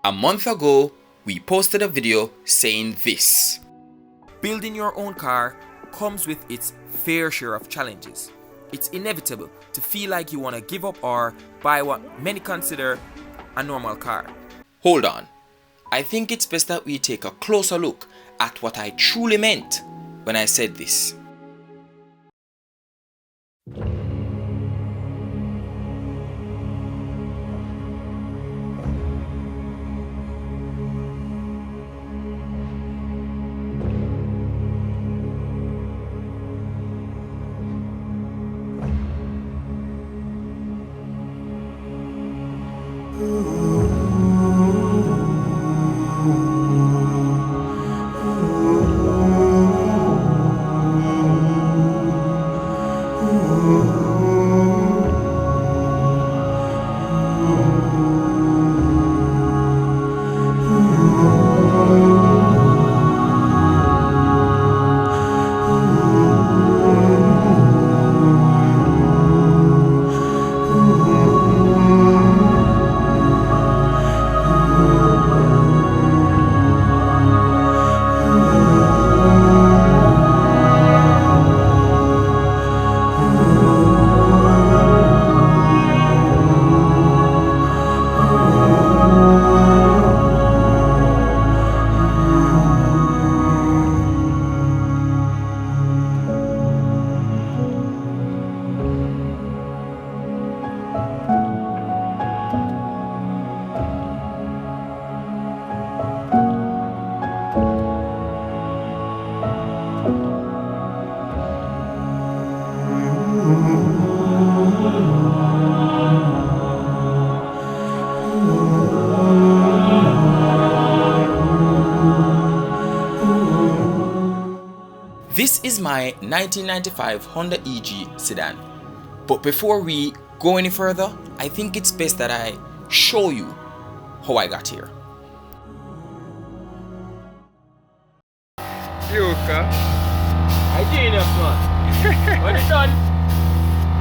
A month ago, we posted a video saying this. Building your own car comes with its fair share of challenges. It's inevitable to feel like you want to give up or buy what many consider a normal car. Hold on. I think it's best that we take a closer look at what I truly meant when I said this. This is my 1995 Honda EG sedan. But before we go any further, I think it's best that I show you how I got here. Yuka, I genius man. When it's done,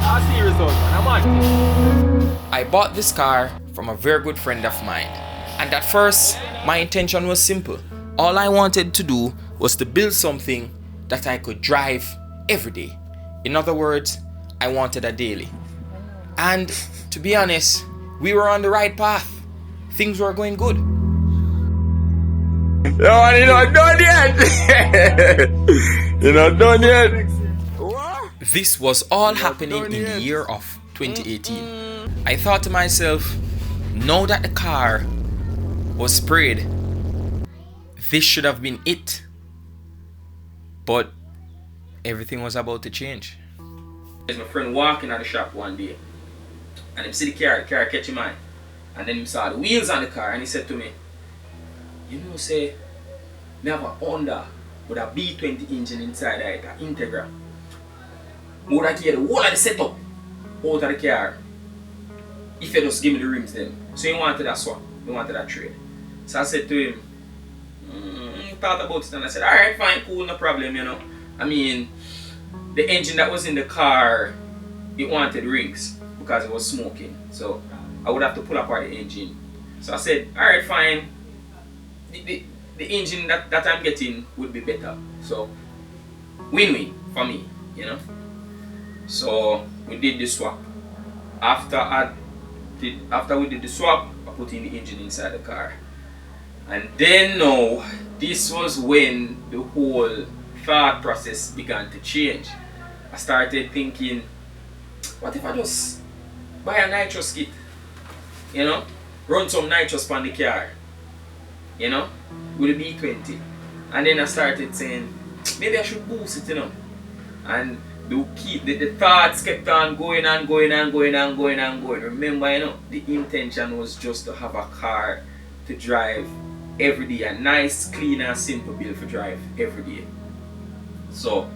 I'll see results man. I'm on. I bought this car from a very good friend of mine. And at first, my intention was simple. All I wanted to do was to build something that I could drive every day. In other words, I wanted a daily. And to be honest, we were on the right path. Things were going good. Yo, you're not done yet. You're not done yet. What? This was all happening in the year of 2018. I thought to myself, now that the car was sprayed, this should have been it. But everything was about to change. There's my friend walking at the shop one day, and him see the car catch him eye, and then he saw the wheels on the car, and he said to me, you know, say, me have a Honda with a B20 engine inside it, an Integra. Would I get the whole of the setup out of the car if you just give me the rims then? So he wanted that swap, he wanted that trade. So I said to him, thought about it and I said, alright, fine, cool, no problem, you know. I mean, the engine that was in the car, it wanted rings because it was smoking. So I would have to pull apart the engine. So I said, alright, fine. The engine that I'm getting would be better. So win-win for me, you know. So we did the swap. After we did the swap, I put in the engine inside the car. And then now, this was when the whole thought process began to change. I started thinking, what if I just buy a nitrous kit? You know, run some nitrous on the car, you know, with a B20. And then I started saying, maybe I should boost it, you know. And the thoughts kept on going and going and going and going and going. Remember, you know, the intention was just to have a car to drive every day, a nice, clean and simple build for drive every day. So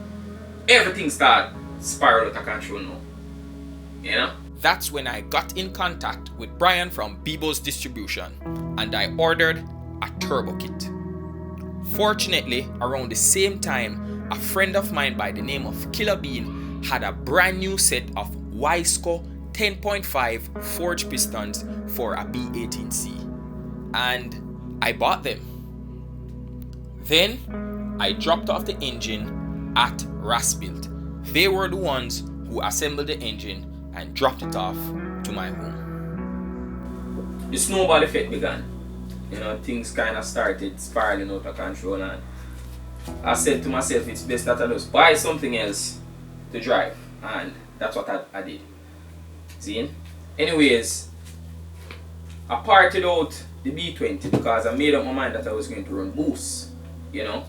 everything started spiral out of control now. You know? That's when I got in contact with Brian from Bebo's Distribution and I ordered a turbo kit. Fortunately, around the same time, a friend of mine by the name of Killer Bean had a brand new set of Wiseco 10.5 forged pistons for a B18C. and I bought them. Then I dropped off the engine at Rasbuilt. They were the ones who assembled the engine and dropped it off to my home. The snowball effect began. You know, things kind of started spiraling out of control, and I said to myself, it's best that I just buy something else to drive, and that's what I did. See? Anyways, I parted out the B20 because I made up my mind that I was going to run boost, you know.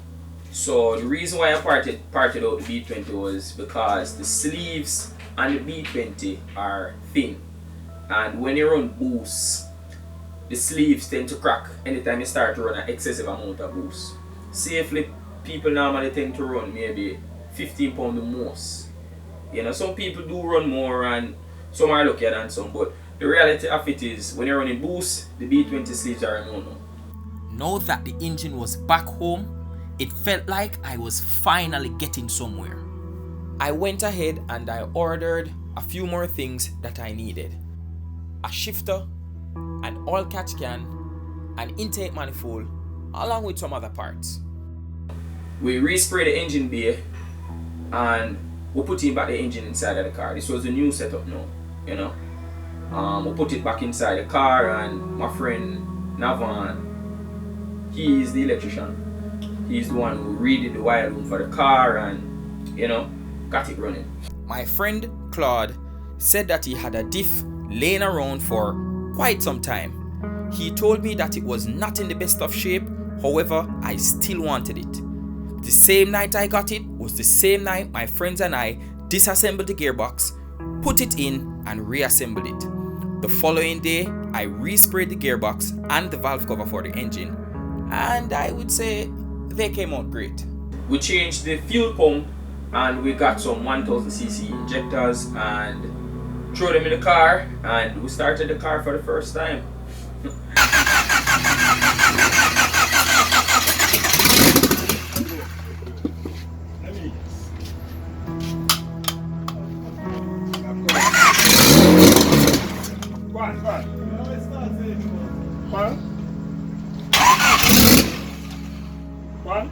So the reason why I parted out the B20 was because the sleeves on the B20 are thin, and when you run boost, the sleeves tend to crack anytime you start to run an excessive amount of boost. Safely, people normally tend to run maybe 15 pounds the most. You know, some people do run more and some are luckier than some, but the reality of it is when you're running boost, the B20 sleeves are a no-no. Now that the engine was back home, it felt like I was finally getting somewhere. I went ahead and I ordered a few more things that I needed. A shifter, an oil catch can, an intake manifold, along with some other parts. We resprayed the engine bay and we put in back the engine inside of the car. This was a new setup now, you know. We put it back inside the car, and my friend Navan, he is the electrician. He's the one who redid the wire loom for the car and, you know, got it running. My friend Claude said that he had a diff laying around for quite some time. He told me that it was not in the best of shape, however, I still wanted it. The same night I got it was the same night my friends and I disassembled the gearbox, put it in and reassembled it. The following day, I resprayed the gearbox and the valve cover for the engine, and I would say they came out great. We changed the fuel pump and we got some 1000cc injectors and threw them in the car, and we started the car for the first time. One.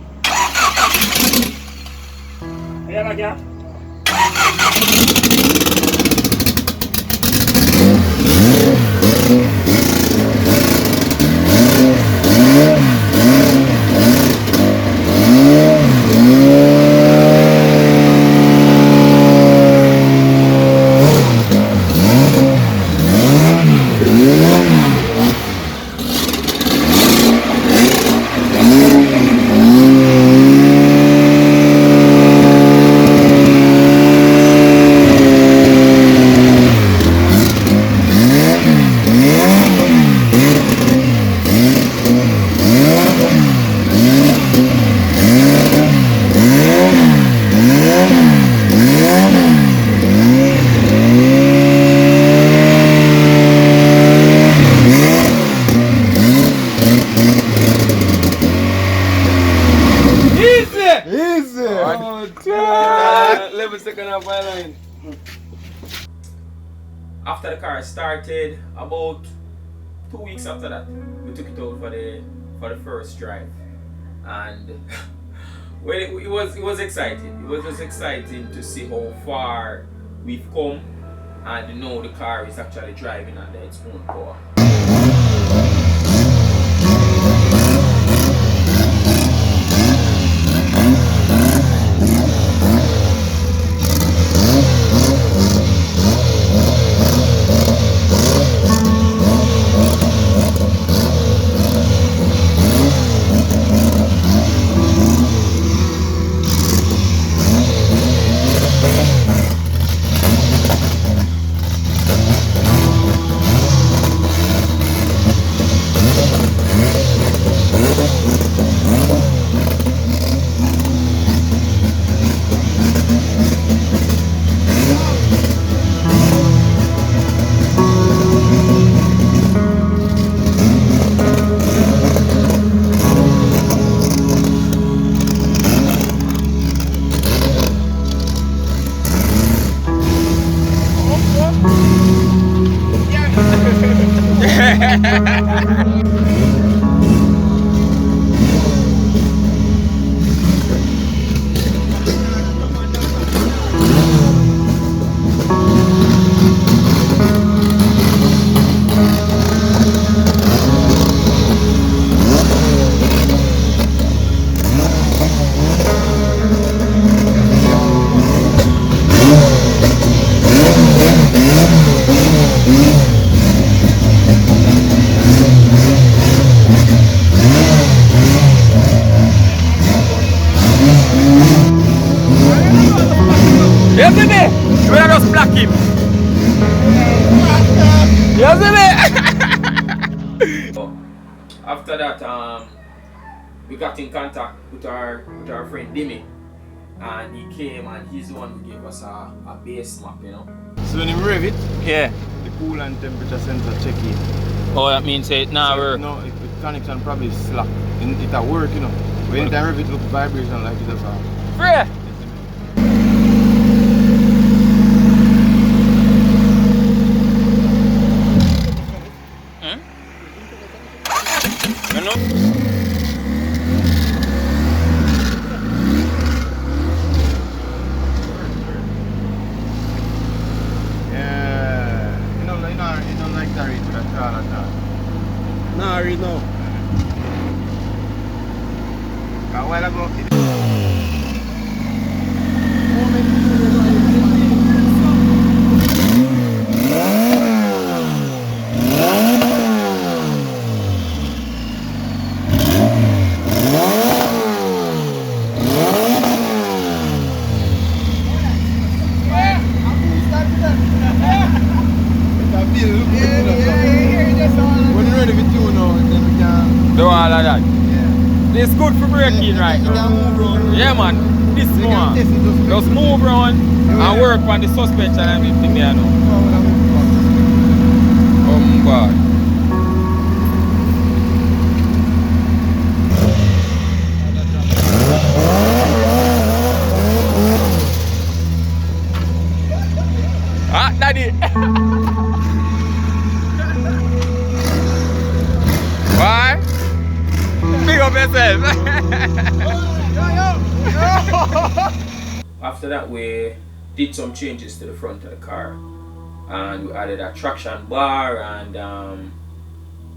Ayan lagi ya. After the car started, about 2 weeks after that, we took it out for the first drive, and well, it was exciting. It was just exciting to see how far we've come, and now the car is actually driving under its own power. After that, we got in contact with our friend Dyno, and he came and he's the one who gave us a base map, you know. So when you rev it, Yeah. the coolant temperature sensor check it. Oh, that means it now work. No, the connection probably slack. It'll work, you know. When you rev it, look vibration like it does. Yeah. You know? Yeah, you don't like that read with a car at all. Nah, read now. A while ago, when you're ready with you now, then we can. Do all of that. Yeah. It's good for braking right now. Yeah, man. This You can one. test it, Just move around and work on the suspension and everything there now. Oh my God. Ah, daddy. Why? Big up yourself. After that, we did some changes to the front of the car, and we added a traction bar, and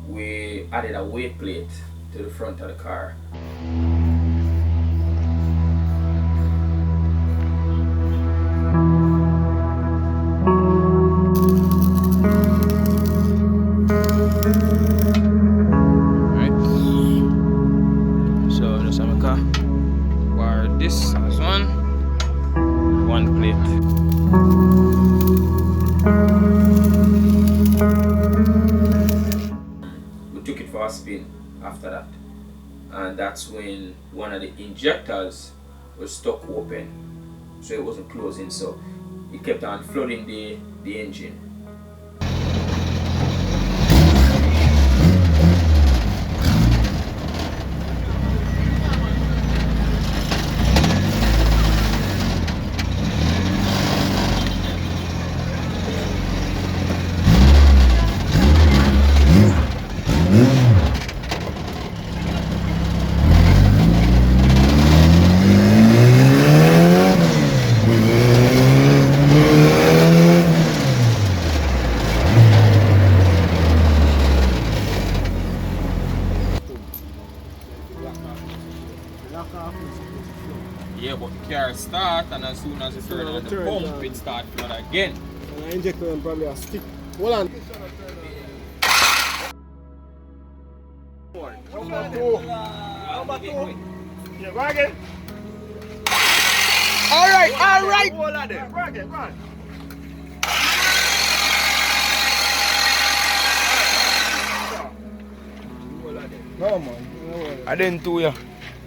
we added a weight plate to the front of the car. So just have a car. Bar this as one plate. We took it for a spin after that, and that's when one of the injectors was stuck open, so it wasn't closing, so it kept on flooding the engine. Yeah, but the car start, and as soon as you turn on the pump, it starts flood again. And I injector and probably a stick. Hold on. Number two. Yeah, go again. Alright. Hold on there. Go again, go on. No, man. I didn't do ya.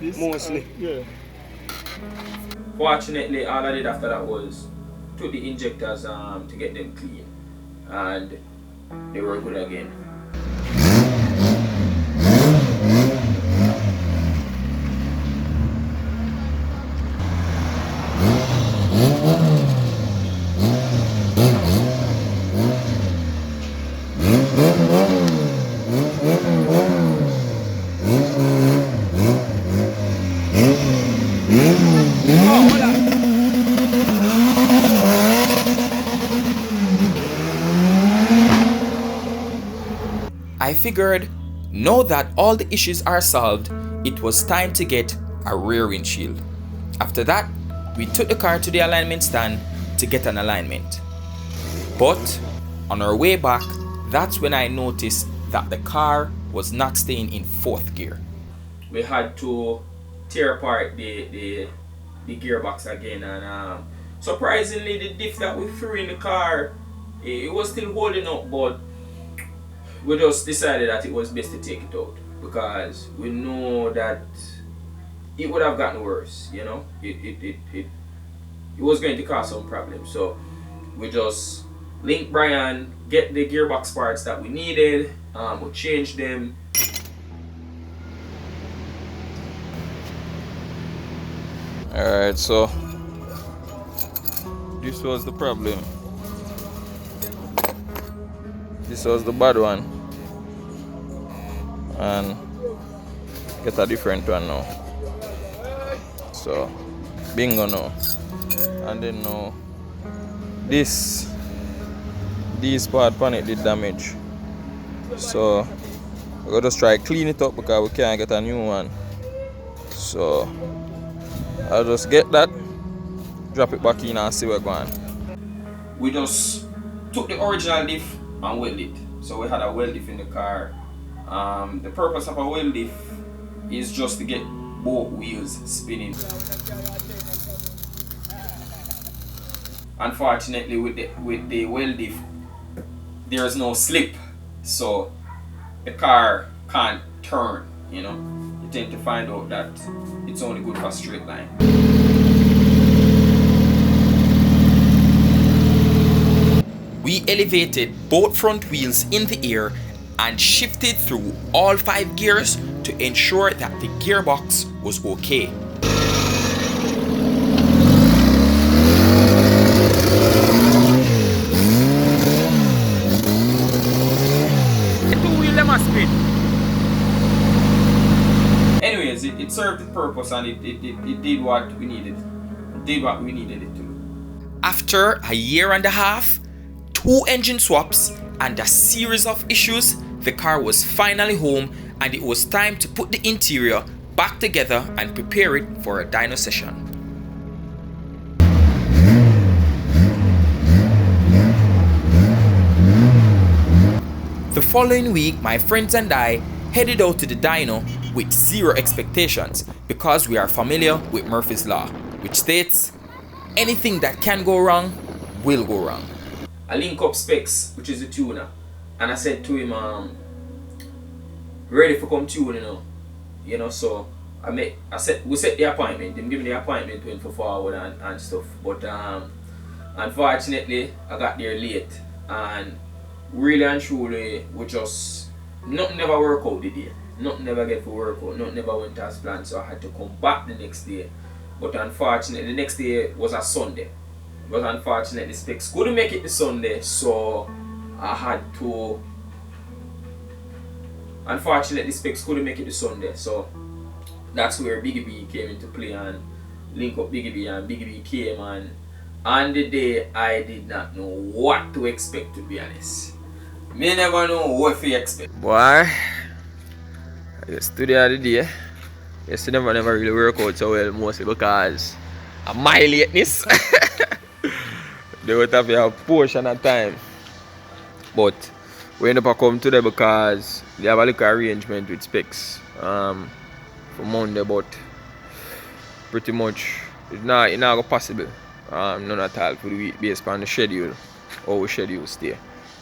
This, Mostly. Yeah. Fortunately, all I did after that was took the injectors to get them clean, and they were good again. I figured, now that all the issues are solved, it was time to get a rear windshield. After that, we took the car to the alignment stand to get an alignment. But on our way back, that's when I noticed that the car was not staying in 4th gear. We had to tear apart the gearbox again, and surprisingly the diff that we threw in the car, it was still holding up, but we just decided that it was best to take it out because we know that it would have gotten worse, you know. It was going to cause some problems. So we just link Brian, get the gearbox parts that we needed, we changed them. Alright, so this was the problem. This was the bad one. And get a different one now. So bingo now. And then now these part on it did damage. So we're gonna just try clean it up because we can't get a new one. So I'll just get that, drop it back in and see what's going on. We just took the original diff and welded it. So we had a weld diff in the car. The purpose of a weld diff is just to get both wheels spinning. Unfortunately, with the weld diff, there is no slip, so the car can't turn. You know, you tend to find out that it's only good for straight line. We elevated both front wheels in the air and shifted through all 5 gears to ensure that the gearbox was okay. Anyways, it served its purpose and it did what we needed. It did what we needed it to. After a year and a half, 2 engine swaps, and a series of issues, the car was finally home and it was time to put the interior back together and prepare it for a dyno session. The following week, my friends and I headed out to the dyno with zero expectations because we are familiar with Murphy's Law, which states anything that can go wrong will go wrong. I link up Specs, which is the tuner, and I said to him, ready for come tune, you know. So we set the appointment. Them give me the appointment went for forward and stuff. But unfortunately, I got there late, and really and truly, nothing never work out the day. Nothing never get for work out. Nothing never went as planned. So I had to come back the next day. But unfortunately, the next day was a Sunday. But unfortunately, Specs couldn't make it the Sunday, so I had to. Unfortunately, Specs couldn't make it the Sunday, so that's where Biggie B came into play and link up Biggie B, and Biggie B came, and on the day I did not know what to expect, to be honest. Me never know what to expect. Boy, it's today of the day. Yes, it never really work out so well, mostly because of my lateness. They would have a portion of time. But we end up coming today because they have a little arrangement with Specs for Monday, but pretty much it's not possible. None at all for the week based on the schedule, how we schedule stay.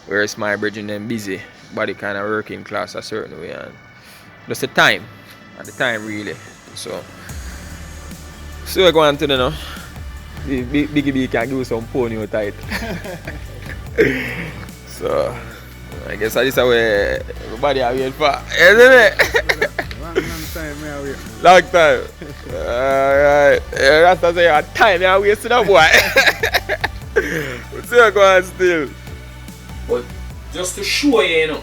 Whereas my brethren them busy, body kind of working class a certain way, and just the time, at the time really. So we're going to know. Biggie B can give some pony tight. So I guess that is where everybody are waiting for, isn't it? Long time. Alright. Yeah, that's say your time you are wasting up, boy. What's your going still? But just to show you,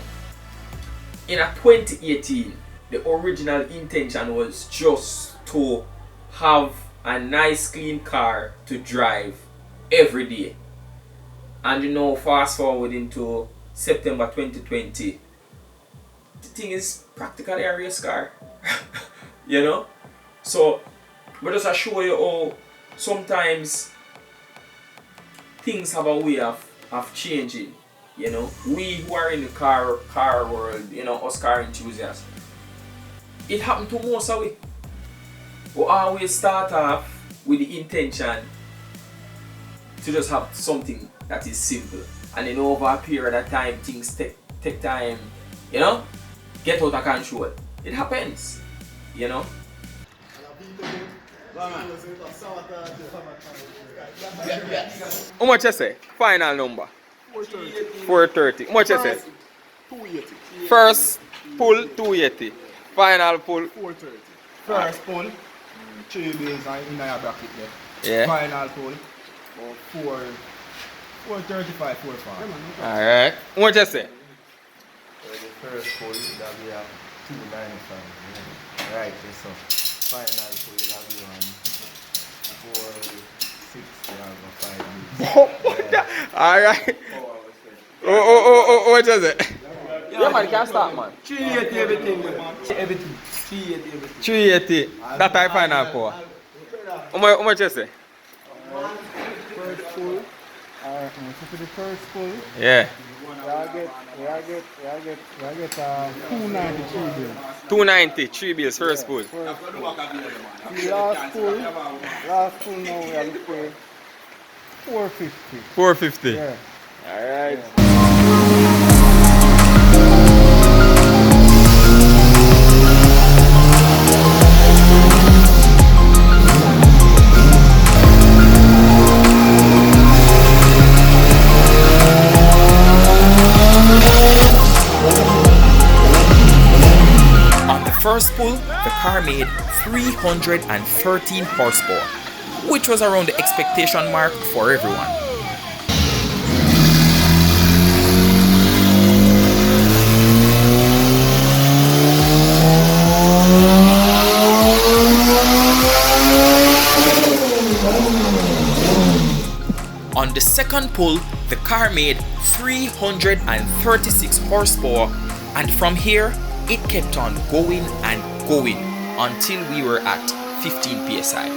in a 2018, the original intention was just to have a nice clean car to drive every day. And fast forward into September 2020, the thing is practically a race car. So but just to show you how sometimes things have a way of changing. We who are in the car world, us car enthusiasts, it happened to most of it. We always start off with the intention to just have something that is simple, and then over a period of time things take time you know, get out of control. It happens, you know. How much you say? Final number? 430. How much you say? 280. First pull 280. Final pull 430. First pull, 3 days in your bracket there. Yeah. Final pull, 435, 440. Alright. How much you say? The first pull, that we have 295. Yeah. Right, so final pull, that we have 460 over 5 minutes. Alright. Oh, what you say? Yeah, man, can't start, man. 380 everything, man. Everything. 380 everything. 380. That I final for. How much you say? First pull. Alright, so for the first pull, Yeah. we get 293 bills. 290, 3 bills, first pull. The last pull now we are looking for 450. 450. Yeah. Alright. First pull, the car made 313 horsepower, which was around the expectation mark for everyone. On the second pull, the car made 336 horsepower, and from here, it kept on going and going until we were at 15 psi.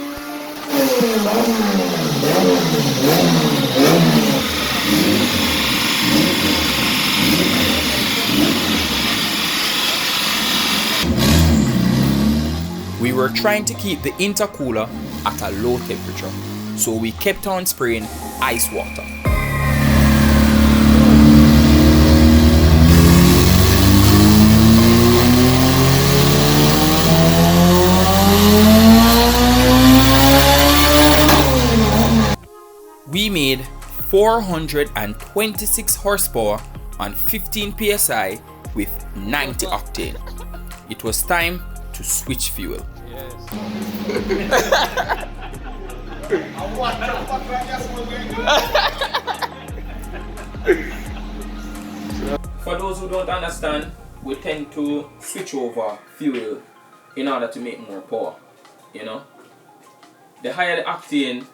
We were trying to keep the intercooler at a low temperature, so we kept on spraying ice water. We made 426 horsepower on 15 psi with 90 octane. It was time to switch fuel. For those who don't understand, we tend to switch over fuel in order to make more power, you know. The higher the octane,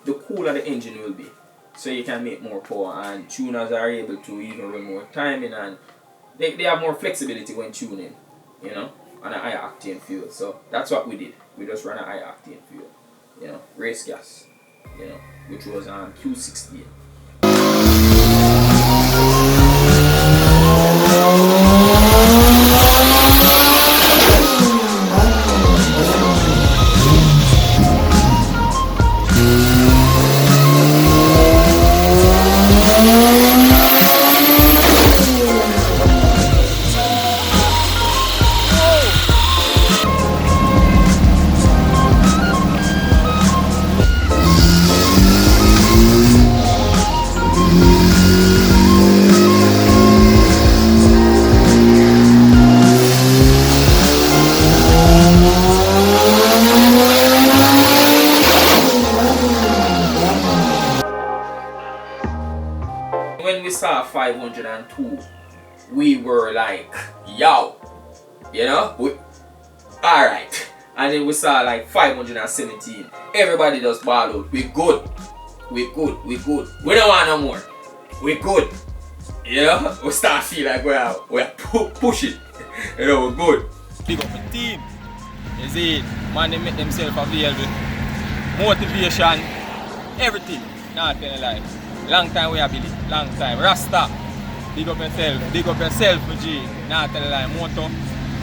the cooler the engine will be, so you can make more power, and tuners are able to even run more timing, and they have more flexibility when tuning, you know, on a higher octane fuel. So that's what we did. We just ran a higher octane fuel, you know, race gas, you know, which was on Q16. When we saw 502, we were like, yo, you know, alright. And then we saw like 517. Everybody just ball out. We good. We good. We good. We don't want no more. We good. Yeah? We start feel like we're pushing. You know, we're good. Big up the team. You see, man, they make themselves available. Motivation, everything. Not gonna lie. Long time we have been, long time. Rasta, big up yourself, my G. Not tell a lie. Motor,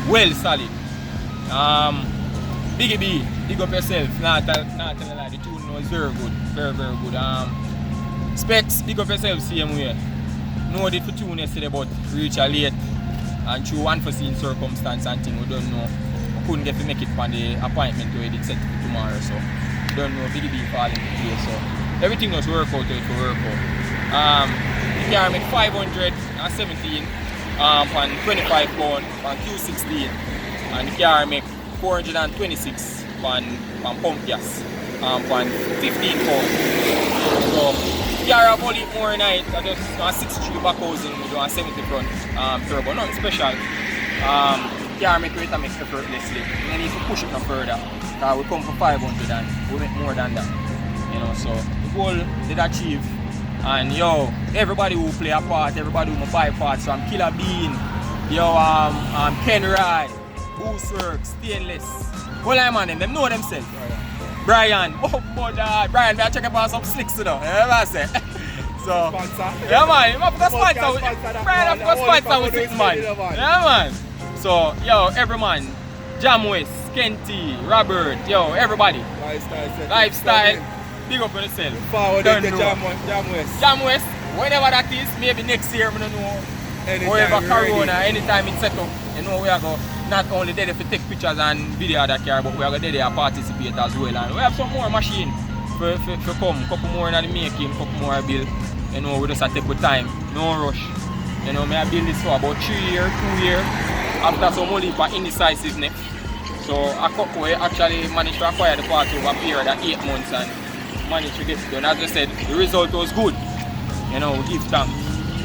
well solid. Biggie B, big up yourself. Not tell a lie. The tune was very good, very good. Specs, big up yourself, same way. No did for tune yesterday, but reach a late. and through unforeseen circumstance and thing, we don't know. We couldn't get to make it for the appointment we did set for tomorrow, so we don't know BDB fall into place. So everything was work out to work out. The car make 517 on 25 pound on Q16, and the car make 426 on pump gas on 15 pound. So the car have only more night. I just on 63 back housing with a 70 front turbo, nothing special. Car make rate make effortlessly. We need to push it no further. We come for 500 and we make more than that. You know, so the goal did achieve. And yo, everybody who play a part, everybody who buy parts from Killer Bean, yo, Ken Rod, Boost Works, Stainless. Well, I'm on them know themselves. Brian, oh my God, Brian, we are checking for some slicks today. You know what I say? So, yeah man, I'm going to sponsor. Brian, I'm going to sponsor with 6 man. Yeah man. So, yo, every man, Jam West, Kenty, Robert, yo, everybody. Lifestyle. Big up on yourself. Forward to Jam West. Jam West, whenever that is, maybe next year, I don't know. Wherever Corona, anytime it's set up, you know, we are going not only there to take pictures and video of that car, but we are going to participate as well. And we have some more machine for come, couple more in the making, couple more build. You know, we just have to take with time, no rush. You know, I build this for about 3 years, 2 years. After some only for indecisiveness. So a couple we actually managed to acquire the part over a period of 8 months and managed to get it done. As I said, the result was good. You know, give thanks.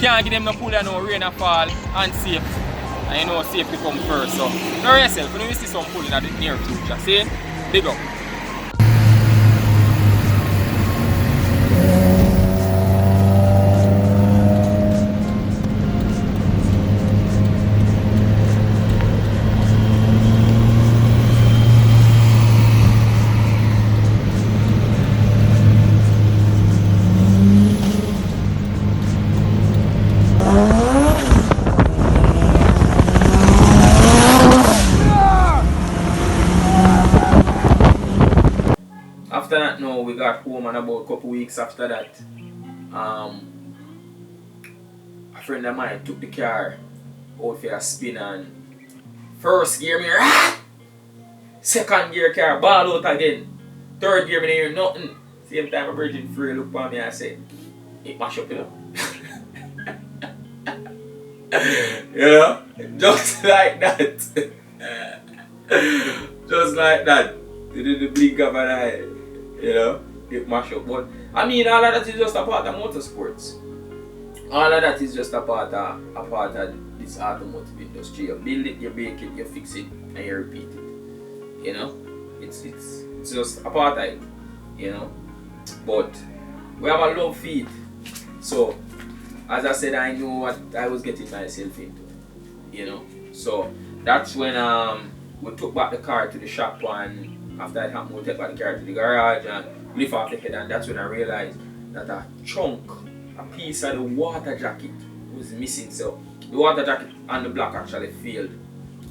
Can't give them no pull and no rain or fall and safe. And you know, safety come first. So know yourself, you know you see some pulling in the near future. See? Big up. After that, no, we got home, and about a couple weeks after that, a friend of mine took the car out for a spin, and first gear me, second gear car ball out again, third gear me hear nothing. Same time a virgin free look at me and say, it mash up, you know. You know, just like that. Just like that. You did the blink of an eye. You know, it mash up. But I mean, all of that is just a part of motorsports. All of that is just a part of this automotive industry. You build it, you break it, you fix it, and you repeat it. You know, it's just a part of it. You know, but we have a love for it. So, as I said, I knew what I was getting myself into. You know, so that's when we took back the car to the shop, and after it happened, we took back the car to the garage and lift off the head, and that's when I realized that a chunk, a piece of the water jacket was missing. So the water jacket and the block actually failed,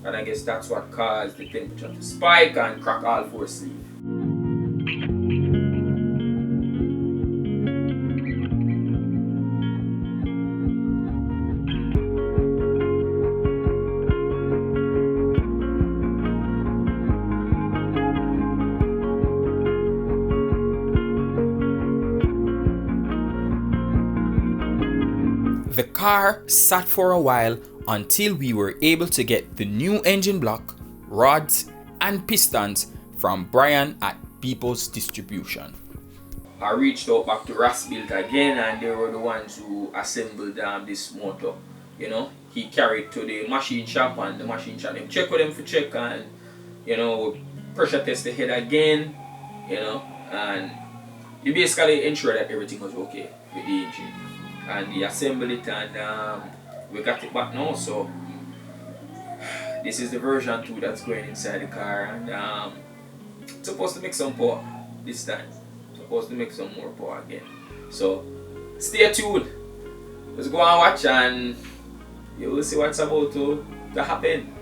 and I guess that's what caused the temperature to spike and crack all 4 sleeves. The car sat for a while until we were able to get the new engine block, rods, and pistons from Brian at People's Distribution. I reached out back to Rasbuilt again, and they were the ones who assembled this motor. You know, he carried to the machine shop, and the machine shop them check with them for check, and you know, pressure test the head again. You know, and he basically ensured that everything was okay with the engine. And he assembled it, and we got it back now. So this is the version 2 that's going inside the car, and it's supposed to make some power this time. Supposed to make some more power again. So stay tuned. Let's go and watch, and you will see what's about to happen.